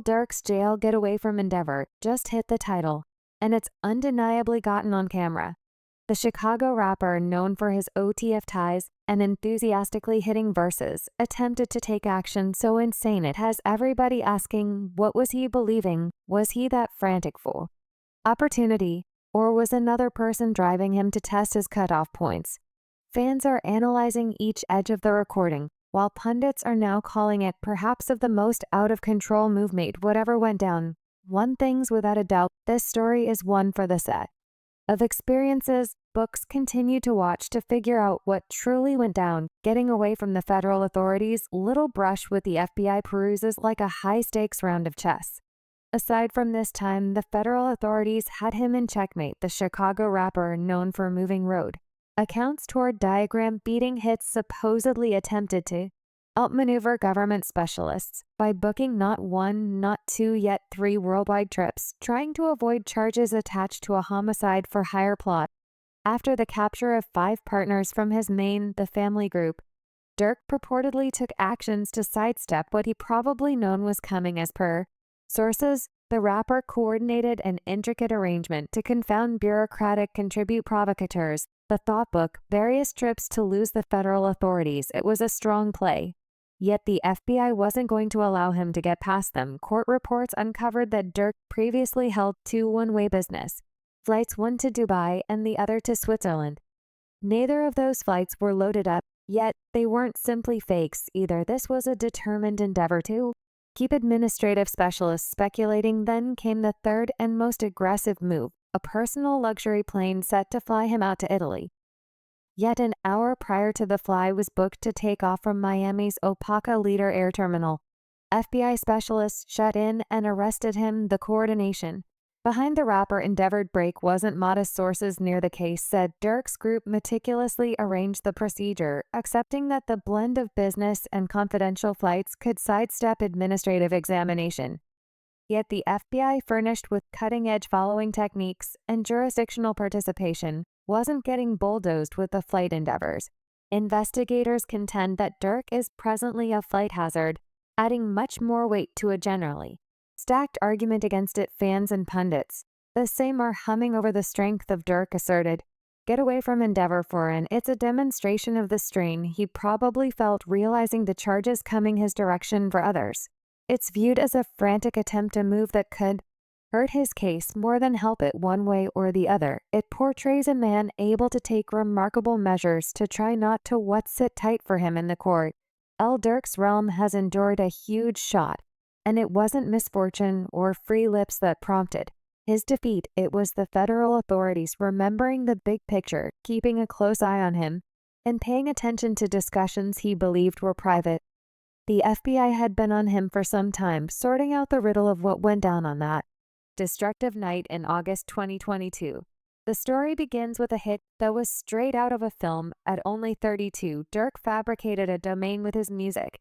Lil Durk's jail getaway from Endeavor just hit the title, and it's undeniably gotten on camera. The Chicago rapper, known for his OTF ties and enthusiastically hitting verses, attempted to take action so insane it has everybody asking, what was he believing? Was he that frantic fool? Opportunity, or was another person driving him to test his cutoff points? Fans are analyzing each edge of the recording, while pundits are now calling it perhaps of the most out-of-control move made whatever went down. One thing's without a doubt, this story is one for the set. Of experiences, books continue to watch to figure out what truly went down. Getting away from the federal authorities, little brush with the FBI peruses like a high-stakes round of chess. Aside from this time, the federal authorities had him in checkmate, the Chicago rapper known for moving road. Accounts toward diagram beating hits supposedly attempted to outmaneuver government specialists by booking not one, not two, yet 3 worldwide trips, trying to avoid charges attached to a homicide for hire plot. After the capture of 5 partners from his main, the family group, Durk purportedly took actions to sidestep what he probably known was coming. As per sources, the rapper coordinated an intricate arrangement to confound bureaucratic contribute provocateurs, the thought book, various trips to lose the federal authorities. It was a strong play. Yet the FBI wasn't going to allow him to get past them. Court reports uncovered that Durk previously held 2 one-way business flights, one to Dubai and the other to Switzerland. Neither of those flights were loaded up, yet they weren't simply fakes either. This was a determined endeavor to keep administrative specialists speculating. Then came the third and most aggressive move, a personal luxury plane set to fly him out to Italy. Yet an hour prior to the fly was booked to take off from Miami's Opaka Leader Air Terminal. FBI specialists shut in and arrested him. The coordination behind the rapper endeavored break wasn't modest. Sources near the case said Durk's group meticulously arranged the procedure, accepting that the blend of business and confidential flights could sidestep administrative examination. Yet the FBI, furnished with cutting-edge following techniques and jurisdictional participation, wasn't getting bulldozed with the flight endeavors. Investigators contend that Durk is presently a flight hazard, adding much more weight to a generally stacked argument against it. Fans and pundits, the same, are humming over the strength of Durk asserted getaway from Endeavor foreign. It's a demonstration of the strain he probably felt realizing the charges coming his direction for others. It's viewed as a frantic attempt to move that could hurt his case more than help it one way or the other. It portrays a man able to take remarkable measures to try not to what sit tight for him in the court. Lil Durk's realm has endured a huge shot, and it wasn't misfortune or free lips that prompted his defeat. It was the federal authorities remembering the big picture, keeping a close eye on him, and paying attention to discussions he believed were private. The FBI had been on him for some time, sorting out the riddle of what went down on that destructive night in August 2022. The story begins with a hit that was straight out of a film. At only 32, Durk fabricated a domain with his music.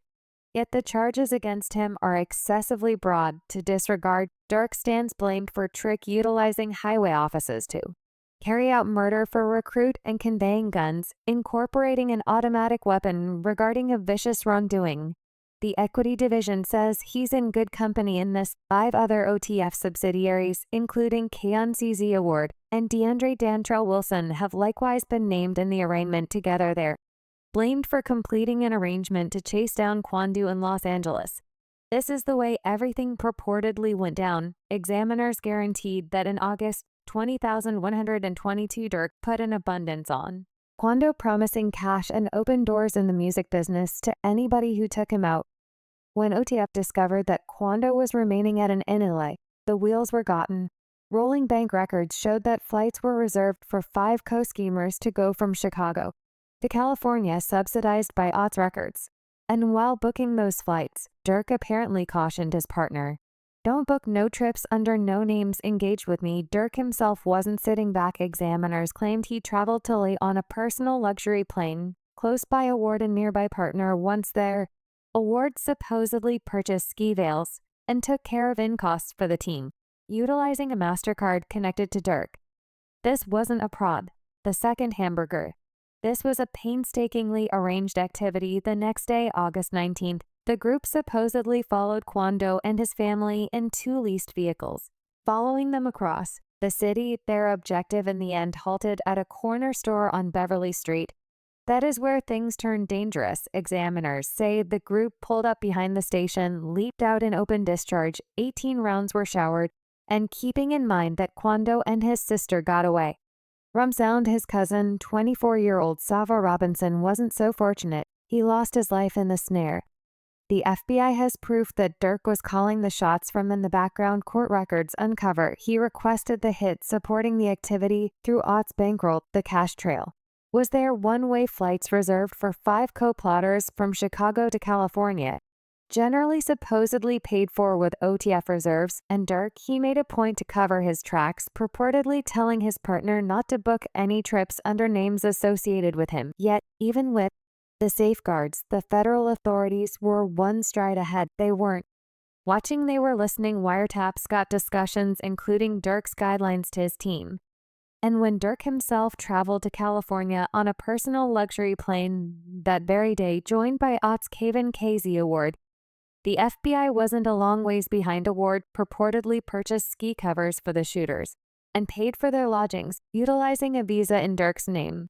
Yet the charges against him are excessively broad to disregard. Durk stands blamed for utilizing highway offices to carry out murder, for recruit and conveying guns, incorporating an automatic weapon, regarding a vicious wrongdoing. The Equity Division says he's in good company in this. 5 other OTF subsidiaries, including Keon CZ Award and DeAndre Dantrell Wilson, have likewise been named in the arraignment. Together they're blamed for completing an arrangement to chase down Kwandu in Los Angeles. This is the way everything purportedly went down. Examiners guaranteed that in August 20,122 Durk put an abundance on Kwandu, promising cash and open doors in the music business to anybody who took him out. When OTF discovered that Kwandu was remaining at an inn in LA, the wheels were gotten. Rolling bank records showed that flights were reserved for 5 co-schemers to go from Chicago to California, subsidized by Ots Records. And while booking those flights, Durk apparently cautioned his partner, "Don't book no trips under no names, engage with me." Durk himself wasn't sitting back. Examiners claimed he traveled to LA on a personal luxury plane close by Award, a nearby partner. Once there, Award supposedly purchased ski veils and took care of in-costs for the team, utilizing a MasterCard connected to Durk. This wasn't a prod, the second hamburger. This was a painstakingly arranged activity. The next day, August 19th, The group supposedly followed Quando and his family in 2 leased vehicles. Following them across the city, their objective in the end halted at a corner store on Beverly Street. That is where things turned dangerous. Examiners say the group pulled up behind the station, leaped out in open discharge, 18 rounds were showered, and keeping in mind that Quando and his sister got away. From sound, his cousin, 24-year-old Sava Robinson, wasn't so fortunate. He lost his life in the snare. The FBI has proof that Durk was calling the shots from in the background. Court records uncover he requested the hit supporting the activity through Ott's bankroll, the cash trail. Was there one-way flights reserved for 5 co-plotters from Chicago to California, generally supposedly paid for with OTF reserves, and Durk, he made a point to cover his tracks, purportedly telling his partner not to book any trips under names associated with him. Yet, even with the safeguards, the federal authorities were one stride ahead. They weren't watching, they were listening. Wiretaps got discussions, including Durk's guidelines to his team. And when Durk himself traveled to California on a personal luxury plane that very day, joined by Ott's Kevin Casey Award, the FBI wasn't a long ways behind. Award purportedly purchased ski covers for the shooters and paid for their lodgings, utilizing a visa in Durk's name.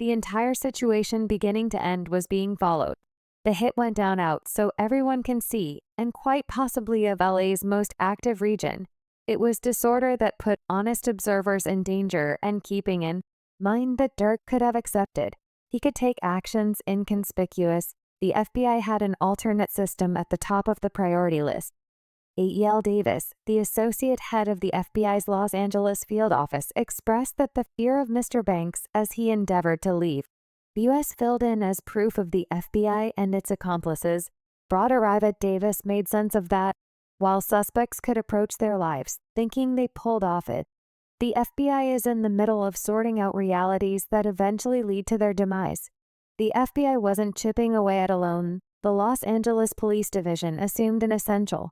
The entire situation, beginning to end, was being followed. The hit went down out so everyone can see, and quite possibly of LA's most active region. It was disorder that put honest observers in danger, and keeping in mind that Durk could have accepted. He could take actions inconspicuous. The FBI had an alternate system at the top of the priority list. A.E.L. Davis, the associate head of the FBI's Los Angeles field office, expressed that the fear of Mr. Banks as he endeavored to leave. The U.S. filled in as proof of the FBI and its accomplices. Broad arrive at Davis made sense of that, while suspects could approach their lives, thinking they pulled off it. The FBI is in the middle of sorting out realities that eventually lead to their demise. The FBI wasn't chipping away at alone. The Los Angeles Police Division assumed an essential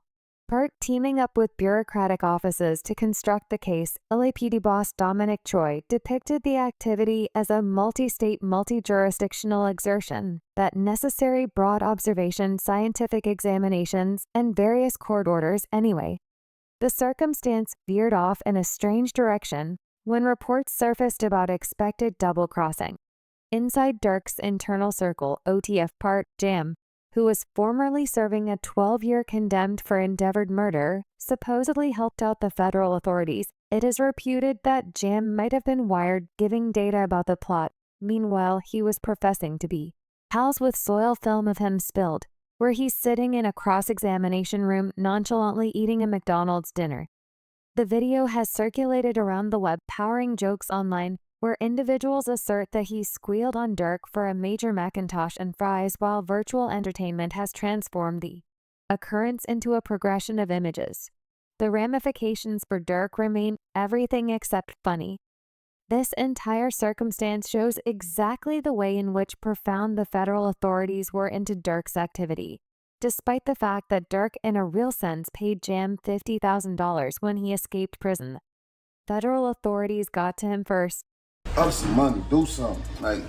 part, teaming up with bureaucratic offices to construct the case. LAPD boss Dominic Choi depicted the activity as a multi-state, multi-jurisdictional exertion that necessary broad observation, scientific examinations, and various court orders. Anyway, the circumstance veered off in a strange direction when reports surfaced about expected double-crossing. Inside Durk's internal circle, OTF part, Jam, who was formerly serving a 12-year condemned for endeavored murder, supposedly helped out the federal authorities. It is reputed that Jam might have been wired, giving data about the plot. Meanwhile, he was professing to be pals with soil film of him spilled, where he's sitting in a cross-examination room nonchalantly eating a McDonald's dinner. The video has circulated around the web, powering jokes online, where individuals assert that he squealed on Durk for a major Macintosh and fries, while virtual entertainment has transformed the occurrence into a progression of images. The ramifications for Durk remain everything except funny. This entire circumstance shows exactly the way in which profound the federal authorities were into Durk's activity, despite the fact that Durk in a real sense paid Jam $50,000 when he escaped prison. Federal authorities got to him first. Up some money, do something. Like,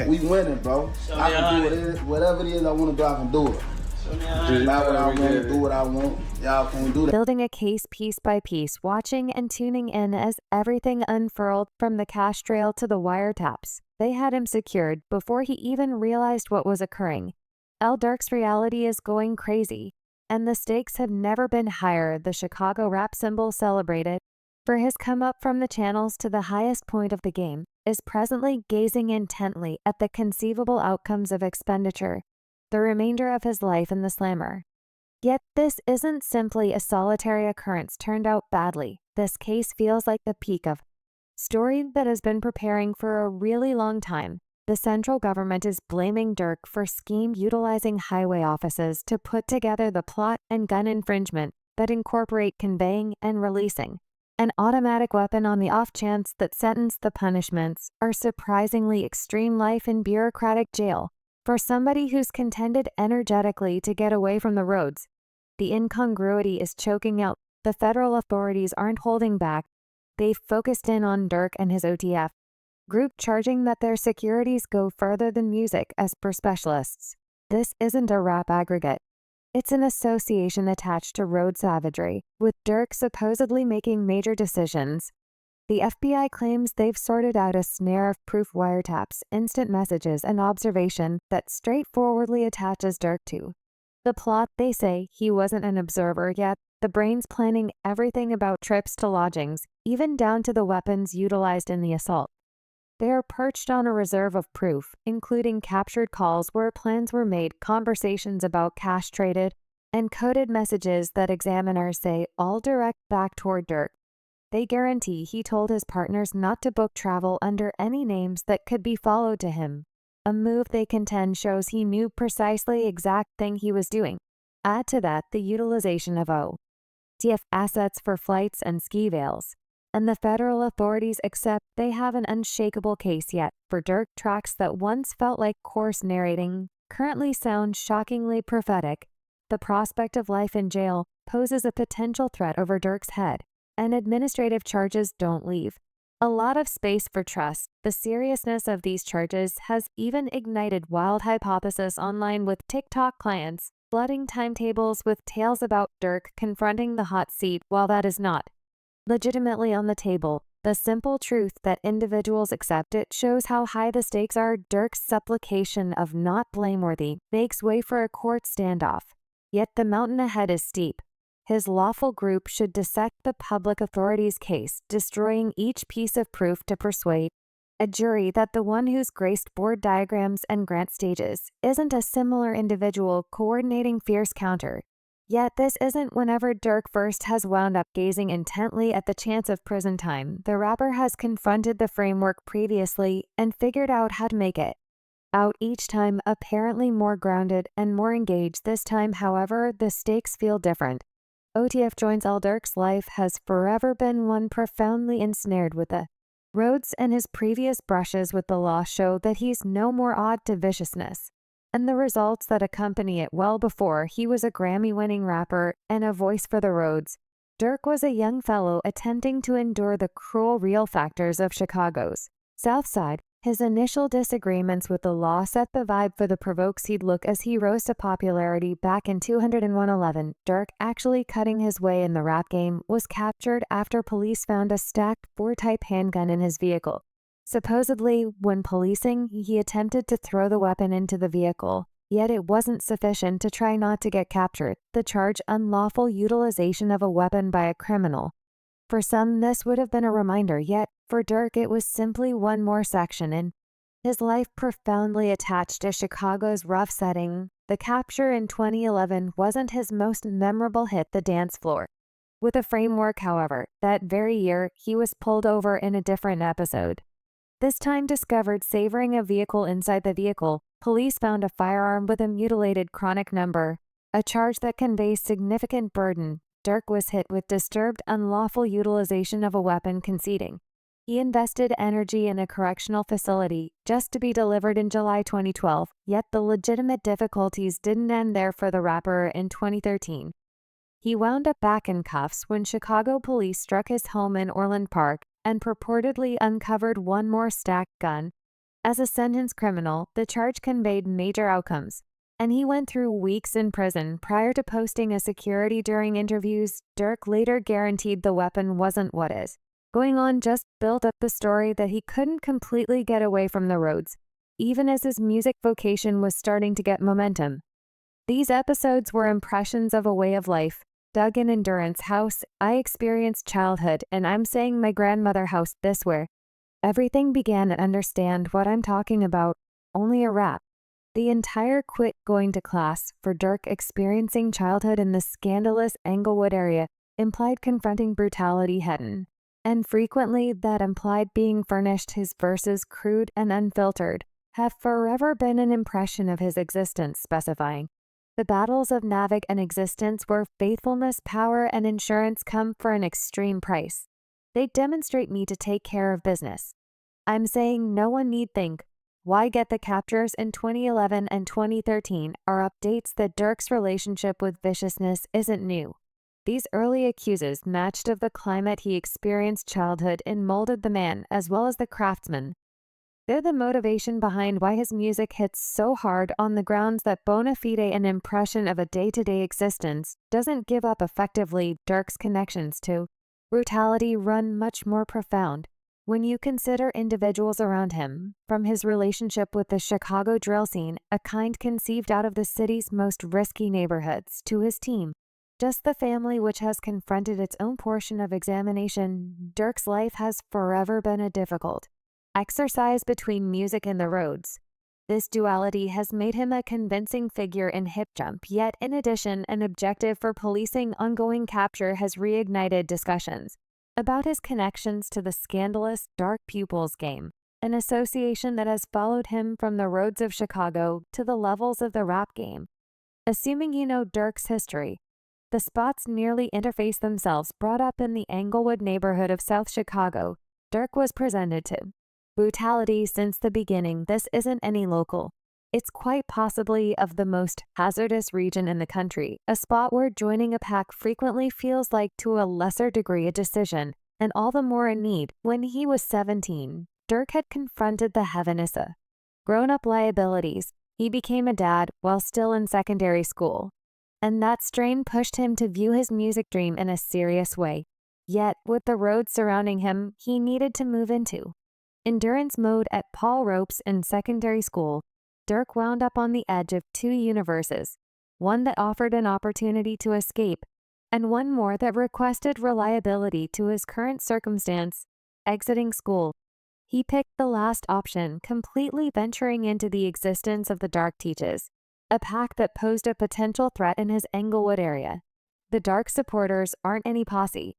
we winning, bro. I can do it. Whatever it is I want to do, I can do it. Not what I want to do, what I want. Y'all can't do that. Building a case piece by piece, watching and tuning in as everything unfurled from the cash trail to the wiretaps. They had him secured before he even realized what was occurring. Lil Durk's reality is going crazy, and the stakes have never been higher. The Chicago rap symbol celebrated for his come up from the channels to the highest point of the game, is presently gazing intently at the conceivable outcomes of expenditure, the remainder of his life in the slammer. Yet this isn't simply a solitary occurrence turned out badly. This case feels like the peak of story that has been preparing for a really long time. The central government is blaming Durk for scheme utilizing highway offices to put together the plot and gun infringement that incorporate conveying and releasing an automatic weapon on the off chance that the punishments are surprisingly extreme: life in bureaucratic jail for somebody who's contended energetically to get away from the roads. The incongruity is choking out. The federal authorities aren't holding back. They've focused in on Durk and his OTF group, charging that their securities go further than music, as per specialists. this isn't a rap aggregate. It's an association attached to road savagery, with Durk supposedly making major decisions. The FBI claims they've sorted out a snare of proof wiretaps, instant messages, and observation that straightforwardly attaches Durk to the plot. They say he wasn't an observer yet, the brains planning everything about trips to lodgings, even down to the weapons utilized in the assault. They are perched on a reserve of proof, including captured calls where plans were made, conversations about cash traded, and coded messages that examiners say all direct back toward Durk. They guarantee he told his partners not to book travel under any names that could be followed to him, a move they contend shows he knew precisely exact thing he was doing. Add to that the utilization of OTF assets for flights and ski veils, and the federal authorities accept they have an unshakable case yet for Durk. Tracks that once felt like coarse narrating currently sound shockingly prophetic. The prospect of life in jail poses a potential threat over Durk's head, and administrative charges don't leave a lot of space for trust. The seriousness of these charges has even ignited wild hypotheses online, with TikTok clients flooding timetables with tales about Durk confronting the hot seat. While that is not legitimately on the table, the simple truth that individuals accept it shows how high the stakes are. Durk's supplication of not blameworthy makes way for a court standoff, yet the mountain ahead is steep. His lawful group should dissect the public authorities' case, destroying each piece of proof to persuade a jury that the one who's graced board diagrams and grant stages isn't a similar individual coordinating fierce counter. Yet this isn't whenever Durk first has wound up gazing intently at the chance of prison time. The rapper has confronted the framework previously and figured out how to make it out each time, apparently more grounded and more engaged. This time, however, the stakes feel different. OTF joins Lil Durk's life has forever been one profoundly ensnared with the roads, and his previous brushes with the law show that he's no more odd to viciousness and the results that accompany it. Well before he was a Grammy-winning rapper and a voice for the roads, Durk was a young fellow attempting to endure the cruel real factors of Chicago's South Side. His initial disagreements with the law set the vibe for the provokes he'd look as he rose to popularity back in 20111. Durk, actually cutting his way in the rap game, was captured after police found a stacked 4-type handgun in his vehicle. Supposedly, when policing, he attempted to throw the weapon into the vehicle, yet it wasn't sufficient to try not to get captured. The charge: unlawful utilization of a weapon by a criminal. For some, this would have been a reminder, yet for Durk it was simply one more section in his life profoundly attached to Chicago's rough setting. The capture in 2011 wasn't his most memorable hit the dance floor. With a framework, however, that very year he was pulled over in a different episode. This time discovered savoring a vehicle. Inside the vehicle, police found a firearm with a mutilated chronic number, a charge that conveys significant burden. Durk was hit with disturbed unlawful utilization of a weapon, conceding he invested energy in a correctional facility just to be delivered in July 2012, yet the legitimate difficulties didn't end there for the rapper. In 2013, he wound up back in cuffs when Chicago police struck his home in Orland Park and purportedly uncovered one more stacked gun. As a sentenced criminal, the charge conveyed major outcomes, and he went through weeks in prison prior to posting a security during interviews. Durk later guaranteed the weapon wasn't what is going on, just built up the story that he couldn't completely get away from the roads, even as his music vocation was starting to get momentum. These episodes were impressions of a way of life, dug in endurance. House, I experienced childhood, and I'm saying my grandmother house, this where everything began. And understand what I'm talking about, only a rap. The entire quit going to class for Durk. Experiencing childhood in the scandalous Englewood area implied confronting brutality head-on, and frequently that implied being furnished. His verses, crude and unfiltered, have forever been an impression of his existence, specifying the battles of Navig and existence, where faithfulness, power, and insurance come for an extreme price. They demonstrate me to take care of business. I'm saying no one need think, why get the captures in 2011 and 2013 are updates that Durk's relationship with viciousness isn't new. These early accuses matched of the climate he experienced childhood in molded the man as well as the craftsman. They're the motivation behind why his music hits so hard on the grounds that bona fide an impression of a day-to-day existence doesn't give up effectively. Durk's connections to brutality run much more profound when you consider individuals around him, from his relationship with the Chicago drill scene, a kind conceived out of the city's most risky neighborhoods, to his team, just the family which has confronted its own portion of examination. Durk's life has forever been a difficult exercise between music and the roads. This duality has made him a convincing figure in hip jump, yet in addition, an objective for policing. Ongoing capture has reignited discussions about his connections to the scandalous Dark Pupils game, an association that has followed him from the roads of Chicago to the levels of the rap game. Assuming you know Durk's history, the spots nearly interface themselves. Brought up in the Englewood neighborhood of South Chicago, Durk was presented to brutality since the beginning. This isn't any local. It's quite possibly of the most hazardous region in the country, a spot where joining a pack frequently feels like, to a lesser degree, a decision, and all the more a need. When he was 17, Durk had confronted the heaviness of grown-up liabilities. He became a dad while still in secondary school, and that strain pushed him to view his music dream in a serious way. Yet, with the road surrounding him, he needed to move into endurance mode. At Paul Ropes in secondary school, Durk wound up on the edge of two universes, one that offered an opportunity to escape, and one more that requested reliability to his current circumstance. Exiting school, he picked the last option, completely venturing into the existence of the Dark Teaches, a pack that posed a potential threat in his Englewood area. The Dark supporters aren't any posse.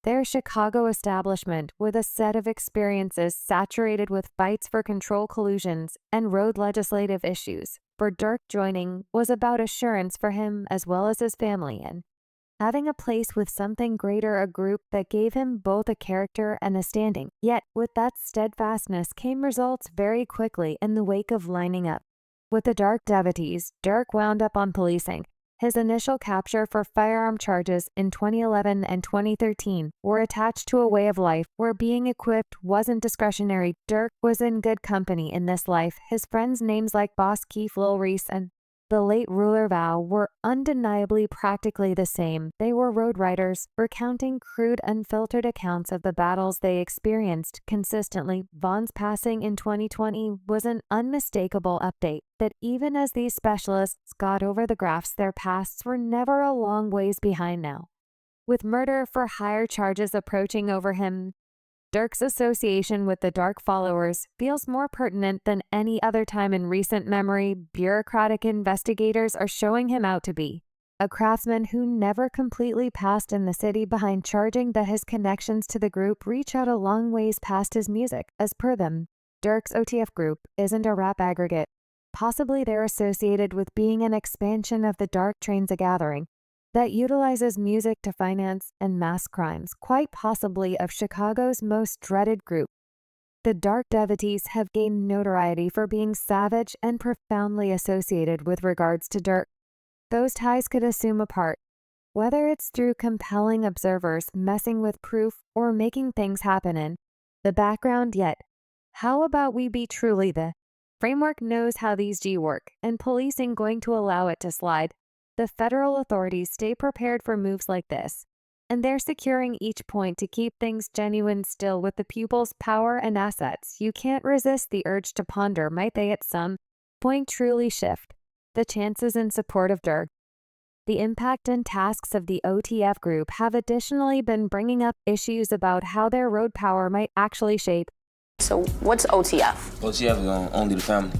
Their Chicago establishment, with a set of experiences saturated with fights for control, collusions, and road legislative issues. For Durk, joining was about assurance for him as well as his family, and having a place with something greater, a group that gave him both a character and a standing. Yet, with that steadfastness came results very quickly in the wake of lining up with the Dark devotees. Durk wound up on policing. His initial capture for firearm charges in 2011 and 2013 were attached to a way of life where being equipped wasn't discretionary. Durk was in good company in this life. His friends' names like Boss Keith, Lil Reese, and the late Ruler Val were undeniably practically the same. They were road riders, recounting crude, unfiltered accounts of the battles they experienced consistently. Vaughn's passing in 2020 was an unmistakable update that even as these specialists got over the graphs, their pasts were never a long ways behind now. With murder for hire charges approaching over him, Durk's association with the Dark followers feels more pertinent than any other time in recent memory. Bureaucratic investigators are showing him out to be a craftsman who never completely passed in the city behind, charging that his connections to the group reach out a long ways past his music. As per them, Durk's OTF group isn't a rap aggregate. Possibly they're associated with being an expansion of the Dark Trains, a gathering that utilizes music to finance and mass crimes, quite possibly of Chicago's most dreaded group. The Dark devotees have gained notoriety for being savage and profoundly associated with regards to Durk. Those ties could assume a part, whether it's through compelling observers, messing with proof, or making things happen in the background. Yet, how about we be truly the framework knows how these G work, and policing going to allow it to slide? The federal authorities stay prepared for moves like this, and they're securing each point to keep things genuine. Still, with the pupils' power and assets, you can't resist the urge to ponder, might they at some point truly shift the chances in support of Durk? The impact and tasks of the OTF group have additionally been bringing up issues about how their road power might actually shape. So what's OTF? OTF is only the family.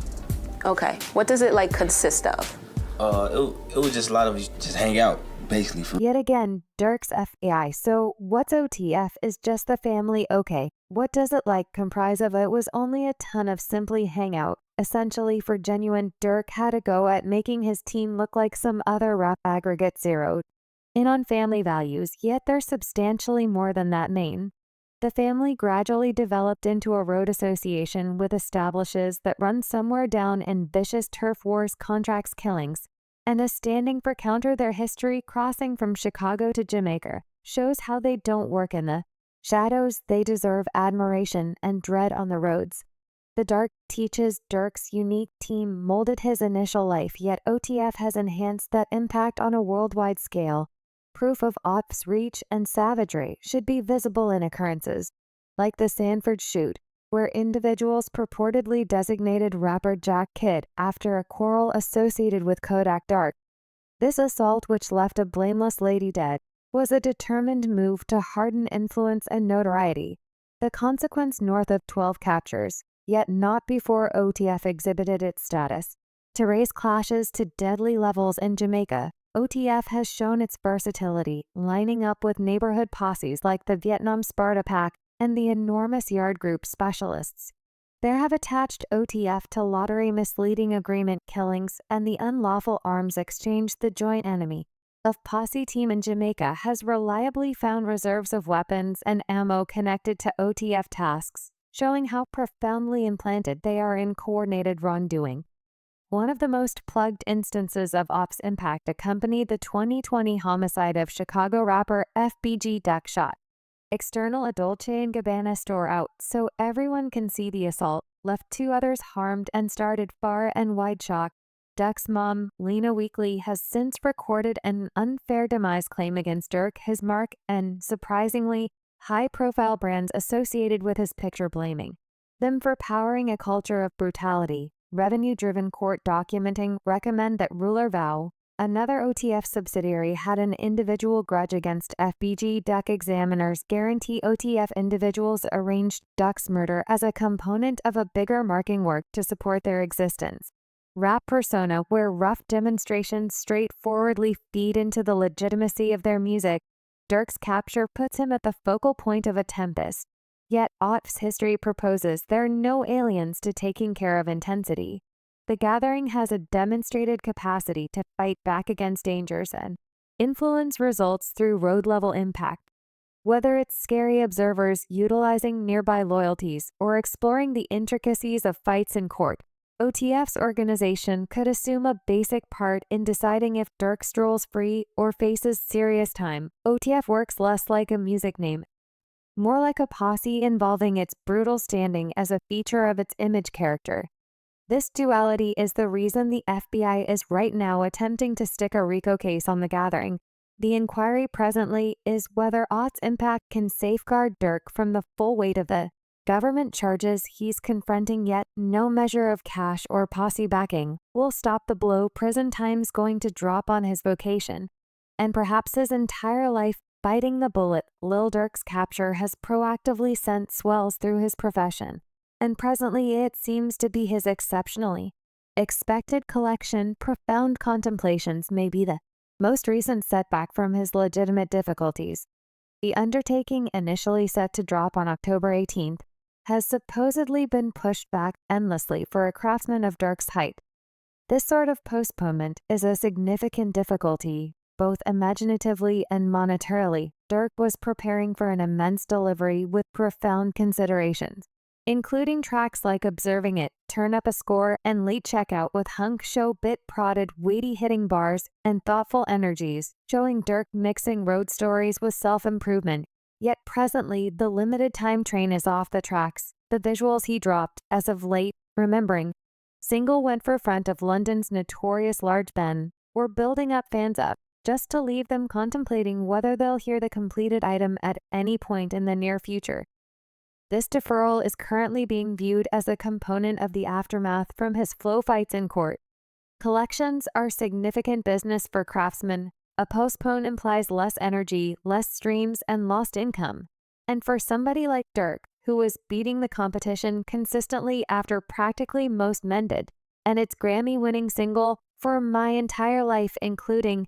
Okay, what does it consist of? It was just a lot of just hang out, basically. Yet again, Durk's FAI. So what's OTF is just the family. Okay, what does it comprise of? It was only a ton of simply hang out. Essentially, for genuine, Durk had a go at making his team look like some other rap aggregate zeroed in on family values, yet they're substantially more than that main. The family gradually developed into a road association with establishes that run somewhere down in vicious turf wars, contracts, killings, and a standing for counter. Their history, crossing from Chicago to Jamaica, shows how they don't work in the shadows. They deserve admiration and dread on the roads. The Dark teaches Durk's unique team molded his initial life, yet OTF has enhanced that impact on a worldwide scale. Proof of Ops' reach and savagery should be visible in occurrences, like the Sanford shoot, where individuals purportedly designated rapper Jack Kidd after a quarrel associated with Kodak Dark. This assault, which left a blameless lady dead, was a determined move to harden influence and notoriety. The consequence north of 12 captures, yet not before OTF exhibited its status. To raise clashes to deadly levels in Jamaica, OTF has shown its versatility, lining up with neighborhood posses like the Vietnam Sparta Pack and the enormous Yard Group specialists. There have attached OTF to lottery misleading agreement killings and the unlawful arms exchange. The joint enemy of posse team in Jamaica has reliably found reserves of weapons and ammo connected to OTF tasks, showing how profoundly implanted they are in coordinated wrongdoing. One of the most plugged instances of Ops impact accompanied the 2020 homicide of Chicago rapper FBG Duck shot. External a Dolce & Gabbana store out so everyone can see the assault, left 2 others harmed and started far and wide shock. Duck's mom, Lena Weekly, has since recorded an unfair demise claim against Durk, his mark, and, surprisingly, high-profile brands associated with his picture blaming them for powering a culture of brutality. Revenue-driven court documenting recommend that Ruler Vow, another OTF subsidiary, had an individual grudge against FBG. Duck examiners guarantee OTF individuals arranged Duck's murder as a component of a bigger marketing work to support their existence. Rap persona, where rough demonstrations straightforwardly feed into the legitimacy of their music. Durk's capture puts him at the focal point of a tempest. Yet Ops history proposes there are no aliens to taking care of intensity. The gathering has a demonstrated capacity to fight back against dangers, and influence results through road-level impact. Whether it's scary observers utilizing nearby loyalties or exploring the intricacies of fights in court, OTF's organization could assume a basic part in deciding if Durk strolls free or faces serious time. OTF works less like a music name, more like a posse involving its brutal standing as a feature of its image character. This duality is the reason the FBI is right now attempting to stick a RICO case on the gathering. The inquiry presently is whether Ops impact can safeguard Durk from the full weight of the government charges he's confronting, yet no measure of cash or posse backing will stop the blow prison time's going to drop on his vocation, and perhaps his entire life biting the bullet. Lil Durk's capture has proactively sent swells through his profession, and presently it seems to be his exceptionally expected collection. Profound contemplations may be the most recent setback from his legitimate difficulties. The undertaking, initially set to drop on October 18th, has supposedly been pushed back endlessly for a craftsman of Durk's height. This sort of postponement is a significant difficulty, both imaginatively and monetarily. Durk was preparing for an immense delivery with profound considerations, including tracks like Observing It, Turn Up a Score, and Late Checkout, with hunk show bit-prodded, weighty hitting bars and thoughtful energies, showing Durk mixing road stories with self-improvement. Yet presently, the limited time train is off the tracks. The visuals he dropped, as of late, Remembering, single went for front of London's notorious Large Ben, were building up fans up, just to leave them contemplating whether they'll hear the completed item at any point in the near future. This deferral is currently being viewed as a component of the aftermath from his flow fights in court. Collections are significant business for craftsmen. A postpone implies less energy, less streams, and lost income. And for somebody like Durk, who was beating the competition consistently after practically most men did, and its Grammy-winning single, For My Entire Life, including